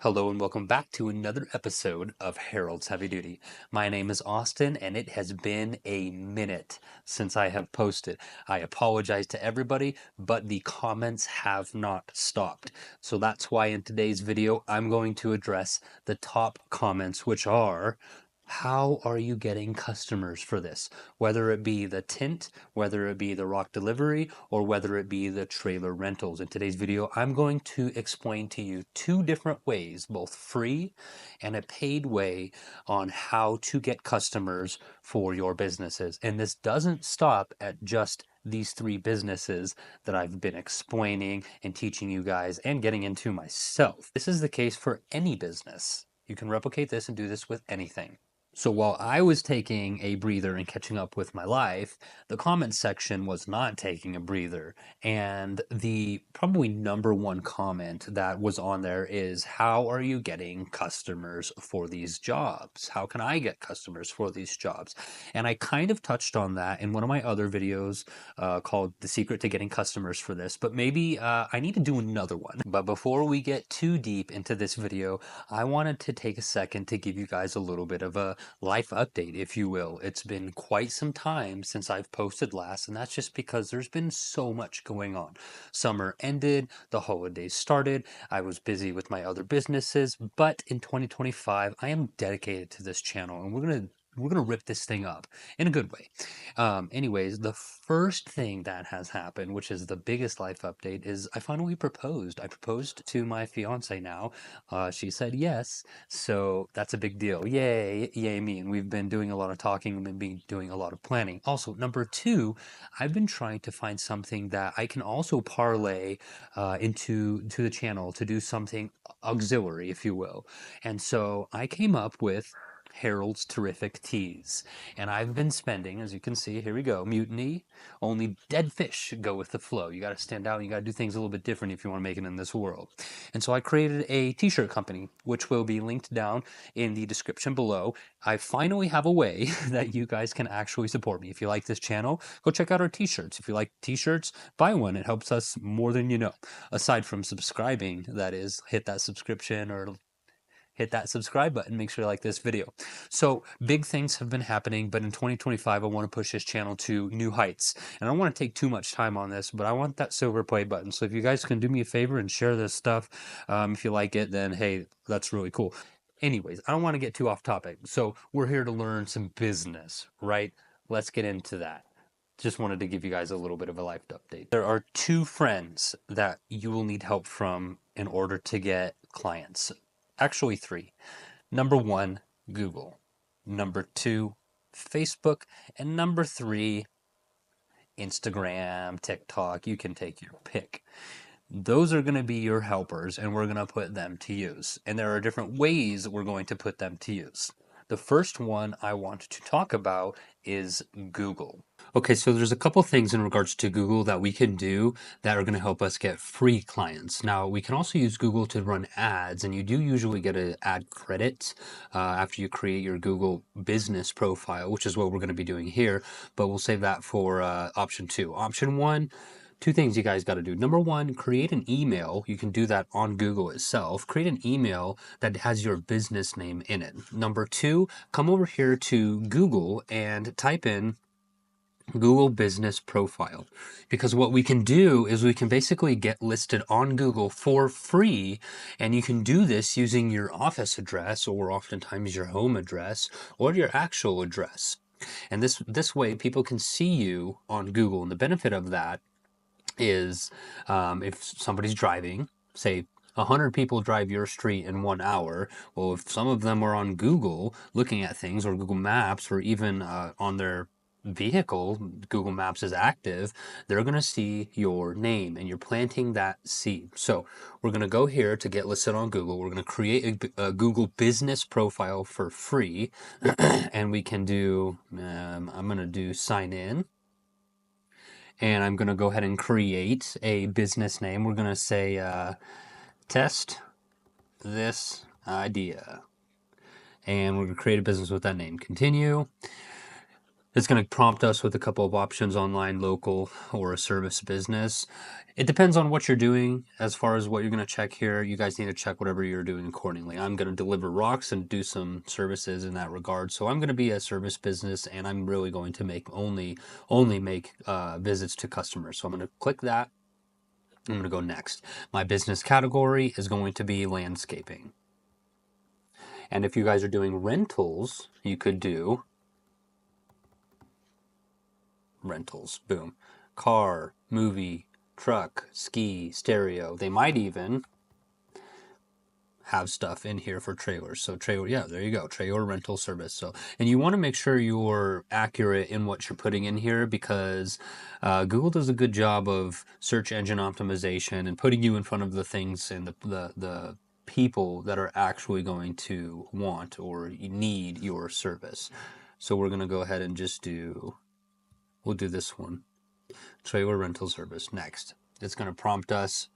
Hello and welcome back to another episode of Harold's Heavy Duty. My name is Austin and it has been a minute since I have posted. I apologize to everybody, but the comments have not stopped. So that's why in today's video, I'm going to address the top comments, which are: how are you getting customers for this? Whether it be the tint, whether it be the rock delivery, or whether it be the trailer rentals. In today's video, I'm going to explain to you two different ways, both free and a paid way, on how to get customers for your businesses. And this doesn't stop at just these three businesses that I've been explaining and teaching you guys and getting into myself. This is the case for any business. You can replicate this and do this with anything. So while I was taking a breather and catching up with my life, the comment section was not taking a breather. And the probably number one comment that was on there is, how are you getting customers for these jobs? How can I get customers for these jobs? And I kind of touched on that in one of my other videos called The Secret to Getting Customers for This, but maybe I need to do another one. But before we get too deep into this video, I wanted to take a second to give you guys a little bit of a life update, if you will. It's been quite some time since I've posted last, and that's just because there's been so much going on. Summer ended, the holidays started, I was busy with my other businesses, but in 2025, I am dedicated to this channel, and we're gonna rip this thing up in a good way. Anyways, the first thing that has happened, which is the biggest life update, is I finally proposed. I proposed to my fiance now. She said yes, so that's a big deal. Yay, yay me. And we've been doing a lot of talking and been doing a lot of planning. Also, number two, I've been trying to find something that I can also parlay into the channel to do something auxiliary, if you will. And so I came up with Harold's Terrific Teas. And I've been spending, as you can see, here we go, mutiny, only dead fish go with the flow. You got to stand out, and you got to do things a little bit different if you want to make it in this world. And so I created a t-shirt company, which will be linked down in the description below. I finally have a way that you guys can actually support me. If you like this channel, go check out our t-shirts. If you like t-shirts, buy one. It helps us more than you know. Aside from subscribing, that is, hit that subscription or hit that subscribe button. Make sure you like this video. So big things have been happening, but in 2025, I want to push this channel to new heights. And I don't want to take too much time on this, but I want that silver play button. So if you guys can do me a favor and share this stuff, if you like it, then hey, that's really cool. Anyways, I don't want to get too off topic. So we're here to learn some business, right? Let's get into that. Just wanted to give you guys a little bit of a life update. There are two friends that you will need help from in order to get clients. Actually, three. Number one, Google. Number two, Facebook. And number three, Instagram, TikTok. You can take your pick. Those are going to be your helpers, and we're going to put them to use. And there are different ways we're going to put them to use. The first one I want to talk about is Google. Okay, so there's a couple things in regards to Google that we can do that are going to help us get free clients. Now, we can also use Google to run ads, and you do usually get an ad credit after you create your Google business profile, which is what we're going to be doing here, but we'll save that for option two. Option one, two things you guys got to do. Number one, create an email. You can do that on Google itself. Create an email that has your business name in it. Number two, come over here to Google and type in Google Business Profile, because what we can do is we can basically get listed on Google for free, and you can do this using your office address or oftentimes your home address or your actual address. And this way people can see you on Google. And the benefit of that is if somebody's driving, say 100 people drive your street in 1 hour. Well, if some of them are on Google looking at things, or Google Maps, or even on their vehicle, Google Maps is active, they're going to see your name, and you're planting that seed. So we're going to go here to get listed on Google. We're going to create a Google business profile for free. And we can do, I'm going to do sign in. And I'm going to go ahead and create a business name. We're going to say test this idea. And we're going to create a business with that name. Continue. It's going to prompt us with a couple of options: online, local, or a service business. It depends on what you're doing as far as what you're going to check here. You guys need to check whatever you're doing accordingly. I'm going to deliver rocks and do some services in that regard. So I'm going to be a service business, and I'm really going to make only make visits to customers. So I'm going to click that. I'm going to go next. My business category is going to be landscaping. And if you guys are doing rentals, you could do rentals. Boom. Car, movie, truck, ski, stereo. They might even have stuff in here for trailers. So trailer, yeah, there you go, trailer rental service. So, and you want to make sure you're accurate in what you're putting in here, because Google does a good job of search engine optimization and putting you in front of the things and the people that are actually going to want or need your service. So we're going to go ahead and just we'll do this one, trailer rental service. Next, it's going to prompt us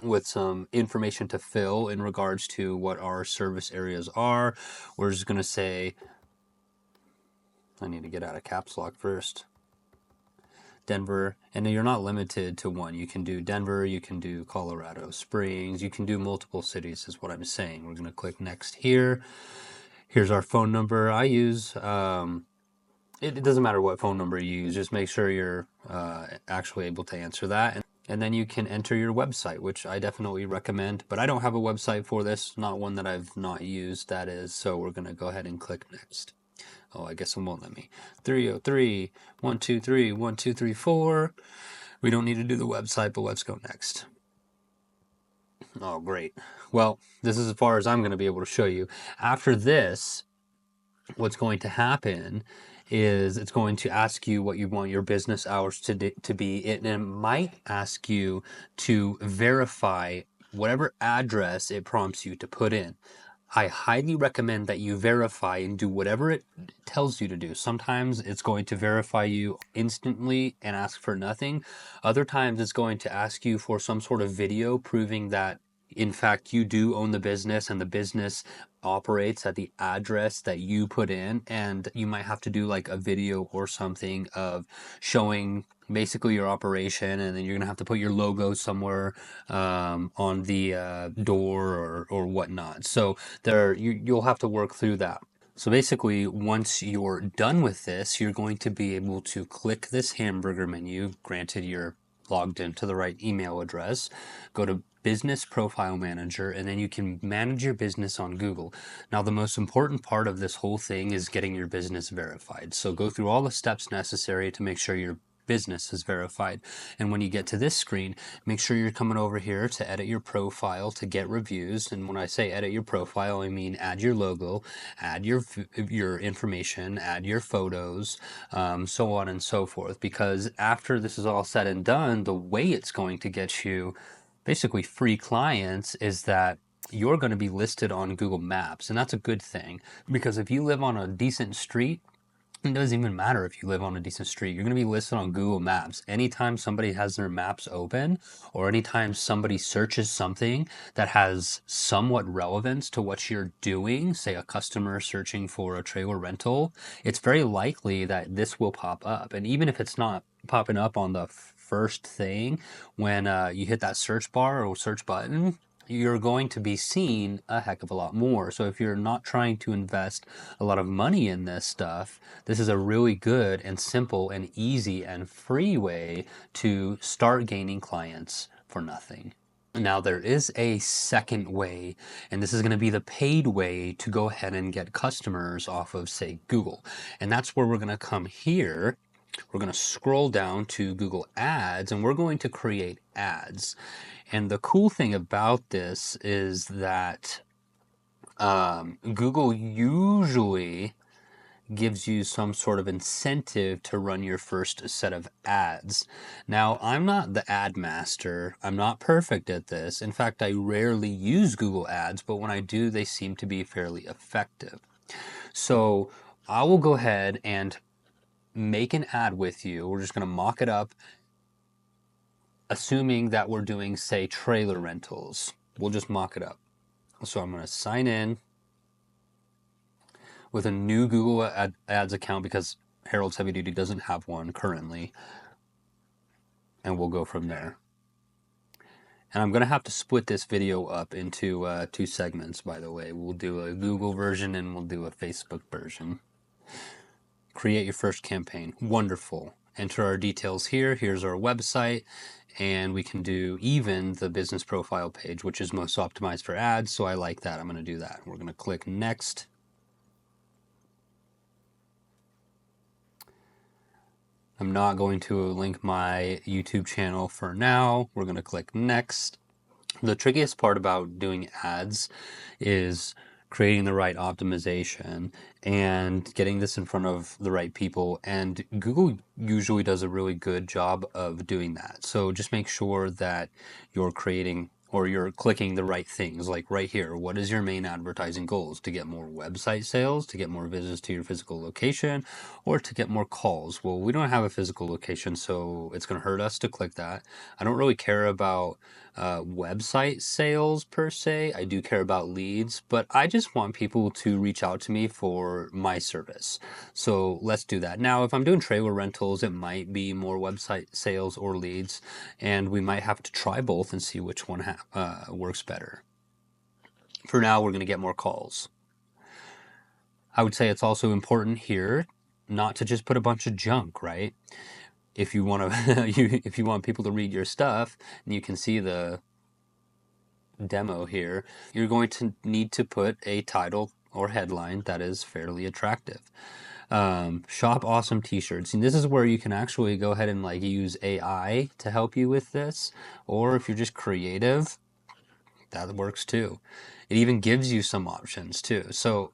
with some information to fill in regards to what our service areas are. We're just going to say, I need to get out of caps lock first, Denver. And you're not limited to one. You can do Denver, you can do Colorado Springs, you can do multiple cities is what I'm saying. We're going to click next here. Here's our phone number. I use it doesn't matter what phone number you use, just make sure you're actually able to answer that. And then you can enter your website, which I definitely recommend, but I don't have a website for this, not one that I've not used, that is. So we're going to go ahead and click next. Oh, I guess it won't let me. 303 123 1234. We don't need to do the website, but let's go next. Oh, great. Well, this is as far as I'm going to be able to show you. After this, what's going to happen is it's going to ask you what you want your business hours to be. And it might ask you to verify whatever address it prompts you to put in. I highly recommend that you verify and do whatever it tells you to do. Sometimes it's going to verify you instantly and ask for nothing. Other times it's going to ask you for some sort of video proving that in fact you do own the business and the business operates at the address that you put in, and you might have to do like a video or something of showing basically your operation, and then you're gonna have to put your logo somewhere on the door or whatnot. So you'll have to work through that. So basically, once you're done with this, you're going to be able to click this hamburger menu, granted you're logged into the right email address, go to Business Profile Manager, and then you can manage your business on Google. Now, the most important part of this whole thing is getting your business verified. So go through all the steps necessary to make sure your business is verified. And when you get to this screen, make sure you're coming over here to edit your profile to get reviews. And when I say edit your profile, I mean add your logo, add your information, add your photos, so on and so forth. Because after this is all said and done, the way it's going to get you basically free clients is that you're going to be listed on Google Maps. And that's a good thing, because if you live on a decent street, it doesn't even matter if you live on a decent street. You're going to be listed on Google Maps. Anytime somebody has their maps open, or anytime somebody searches something that has somewhat relevance to what you're doing, say a customer searching for a trailer rental, it's very likely that this will pop up. And even if it's not popping up on the first thing, when you hit that search bar or search button, you're going to be seen a heck of a lot more. So if you're not trying to invest a lot of money in this stuff, this is a really good and simple and easy and free way to start gaining clients for nothing. Now, there is a second way, and this is going to be the paid way to go ahead and get customers off of, say, Google. And that's where we're going to come here. We're going to scroll down to Google Ads, and we're going to create ads. And the cool thing about this is that Google usually gives you some sort of incentive to run your first set of ads. Now, I'm not the ad master. I'm not perfect at this. In fact, I rarely use Google Ads, but when I do, they seem to be fairly effective. So I will go ahead and make an ad with you. We're just going to mock it up, assuming that we're doing, say, trailer rentals. We'll just mock it up. So I'm going to sign in with a new Google Ads account, because Harold's Heavy Duty doesn't have one currently, and we'll go from there. And I'm going to have to split this video up into 2 segments, by the way. We'll do a Google version and we'll do a Facebook version. Create your first campaign. Wonderful. Enter our details here. Here's our website. And we can do even the business profile page, which is most optimized for ads. So I like that. I'm going to do that. We're going to click next. I'm not going to link my YouTube channel for now. We're going to click next. The trickiest part about doing ads is creating the right optimization and getting this in front of the right people. And Google usually does a really good job of doing that. So just make sure that you're creating or you're clicking the right things. Like right here, what is your main advertising goals? To get more website sales, to get more visits to your physical location, or to get more calls? Well, we don't have a physical location, so it's going to hurt us to click that. I don't really care about website sales per se. I do care about leads, but I just want people to reach out to me for my service. So let's do that. Now, if I'm doing trailer rentals, it might be more website sales or leads, and we might have to try both and see which one works better. For now, we're going to get more calls. I would say it's also important here not to just put a bunch of junk, right? If you want to, if you want people to read your stuff, and you can see the demo here, you're going to need to put a title or headline that is fairly attractive. Shop awesome t-shirts, and this is where you can actually go ahead and like use AI to help you with this, or if you're just creative, that works too. It even gives you some options too. So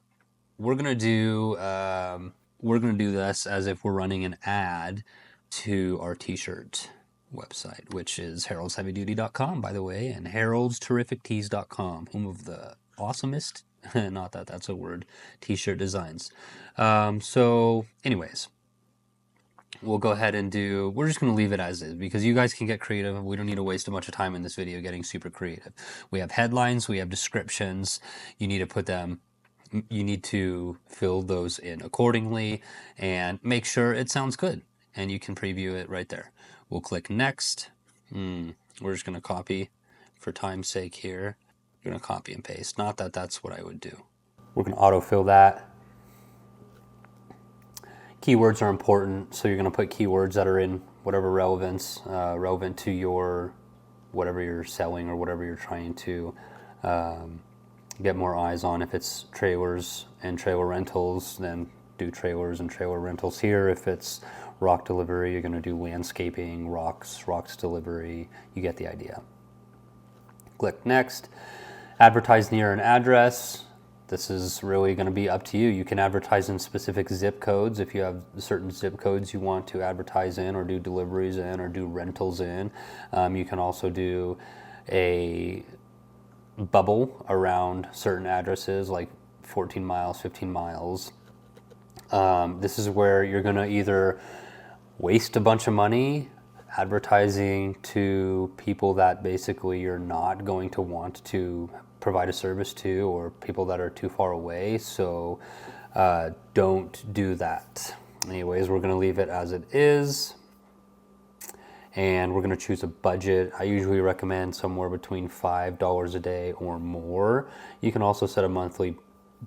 we're gonna do this as if we're running an ad to our t-shirt website, which is heraldsheavyduty.com, by the way, and heraldsterrifictees.com, home of the awesomest, not that that's a word, t-shirt designs. So anyways, we'll go ahead and we're just going to leave it as is because you guys can get creative. We don't need to waste a bunch of time in this video getting super creative. We have headlines, we have descriptions. You need to fill those in accordingly and make sure it sounds good. And you can preview it right there. We'll click next. We're just going to copy for time's sake here. We're going to copy and paste. Not that that's what I would do. We're going to autofill that. Keywords are important, so you're going to put keywords that are in whatever relevance, relevant to your whatever you're selling or whatever you're trying to get more eyes on. If it's trailers and trailer rentals, then do trailers and trailer rentals here. If it's rock delivery, you're going to do landscaping, rocks delivery. You get the idea. Click next. Advertise near an address. This is really going to be up to you. You can advertise in specific zip codes if you have certain zip codes you want to advertise in or do deliveries in or do rentals in. You can also do a bubble around certain addresses like 14 miles, 15 miles. This is where you're going to either waste a bunch of money advertising to people that basically you're not going to want to provide a service to, or people that are too far away. So don't do that. Anyways, we're going to leave it as it is. And we're going to choose a budget. I usually recommend somewhere between $5 a day or more. You can also set a monthly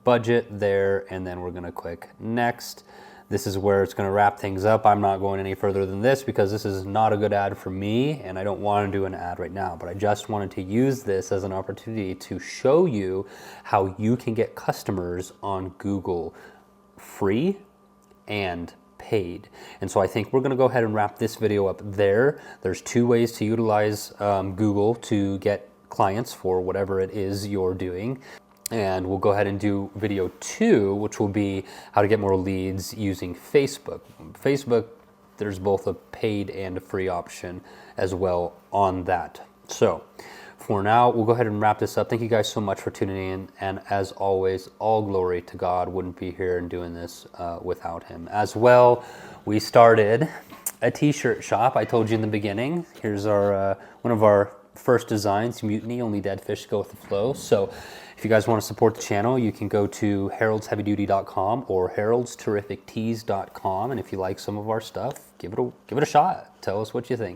budget there, and then we're going to click next. This is where it's going to wrap things up. I'm not going any further than this because this is not a good ad for me, and I don't want to do an ad right now, but I just wanted to use this as an opportunity to show you how you can get customers on Google free and paid. And so I think we're going to go ahead and wrap this video up there. There's 2 ways to utilize Google to get clients for whatever it is you're doing. And we'll go ahead and do video 2, which will be how to get more leads using Facebook. Facebook, there's both a paid and a free option as well on that. So for now, we'll go ahead and wrap this up. Thank you guys so much for tuning in. And as always, all glory to God. Wouldn't be here and doing this without him. As well, we started a t-shirt shop. I told you in the beginning. Here's our one of our first designs, Mutiny, Only Dead Fish Go With The Flow. So if you guys want to support the channel, you can go to heraldsheavyduty.com or heraldsterrifictees.com. And if you like some of our stuff, give it a shot. Tell us what you think.